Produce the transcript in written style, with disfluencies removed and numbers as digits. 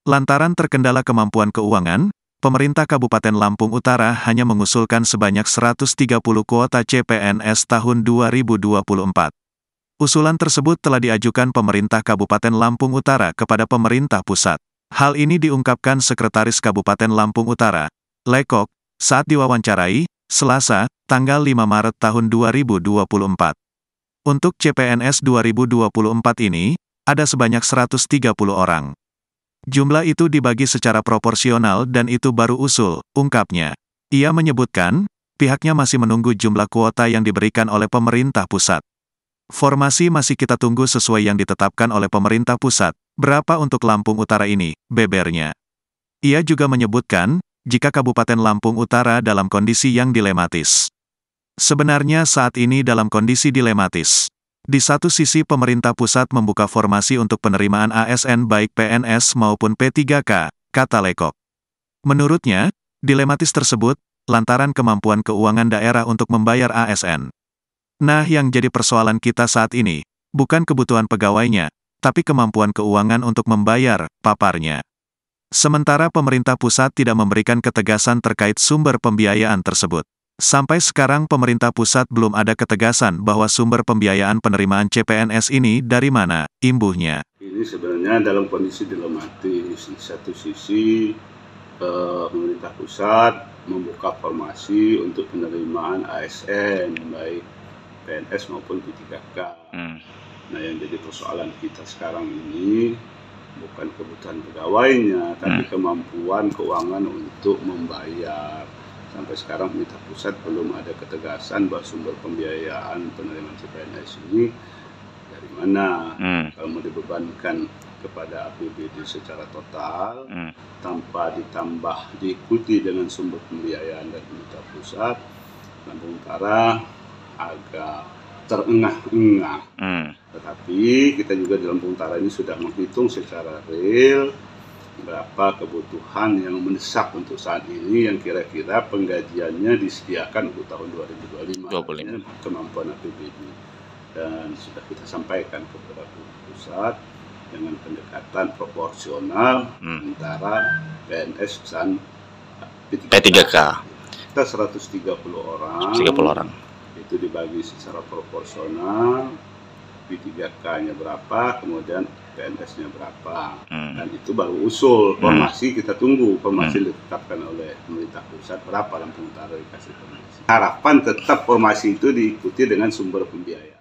Lantaran terkendala kemampuan keuangan, pemerintah Kabupaten Lampung Utara hanya mengusulkan sebanyak 130 kuota CPNS tahun 2024. Usulan tersebut telah diajukan pemerintah Kabupaten Lampung Utara kepada pemerintah pusat. Hal ini diungkapkan Sekretaris Kabupaten Lampung Utara, Lekok, saat diwawancarai, Selasa, tanggal 5 Maret tahun 2024. Untuk CPNS 2024 ini, ada sebanyak 130 orang. Jumlah itu dibagi secara proporsional dan itu baru usul, ungkapnya. Ia menyebutkan, pihaknya masih menunggu jumlah kuota yang diberikan oleh pemerintah pusat. Formasi masih kita tunggu sesuai yang ditetapkan oleh pemerintah pusat. Berapa untuk Lampung Utara ini, bebernya. Ia juga menyebutkan, jika Kabupaten Lampung Utara dalam kondisi yang dilematis. Sebenarnya saat ini dalam kondisi dilematis. Di satu sisi pemerintah pusat membuka formasi untuk penerimaan ASN baik PNS maupun P3K, kata Lekok. Menurutnya, dilematis tersebut, lantaran kemampuan keuangan daerah untuk membayar ASN. Nah, yang jadi persoalan kita saat ini, bukan kebutuhan pegawainya, tapi kemampuan keuangan untuk membayar, paparnya. Sementara pemerintah pusat tidak memberikan ketegasan terkait sumber pembiayaan tersebut. Sampai sekarang pemerintah pusat belum ada ketegasan bahwa sumber pembiayaan penerimaan CPNS ini dari mana, imbuhnya. Ini sebenarnya dalam kondisi dilematis. Di satu sisi, pemerintah pusat membuka formasi untuk penerimaan ASN, baik PNS maupun P3K. Nah, yang jadi persoalan kita sekarang ini bukan kebutuhan pegawainya, tapi kemampuan keuangan untuk membayar. Sampai sekarang pemerintah pusat belum ada ketegasan bahwa sumber pembiayaan penerimaan CPNS ini dari mana. Kalau mau dibebankan kepada APBD secara total, tanpa ditambah diikuti dengan sumber pembiayaan dari pemerintah pusat, Lampung Utara agak terengah-engah. Tetapi kita juga di Lampung Utara ini sudah menghitung secara real berapa kebutuhan yang mendesak untuk saat ini yang kira-kira penggajiannya disediakan untuk tahun 2025. Kemampuan APBD. Dan sudah kita sampaikan kepada pusat dengan pendekatan proporsional antara PNS dan P3K. Kita 130 orang. Itu dibagi secara proporsional, P3K-nya berapa, kemudian PNS-nya berapa. Dan itu baru usul, formasi kita tunggu, formasi ditetapkan oleh pemerintah pusat, berapa Lampung Utara dikasih formasi. Harapan tetap formasi itu diikuti dengan sumber pembiayaan.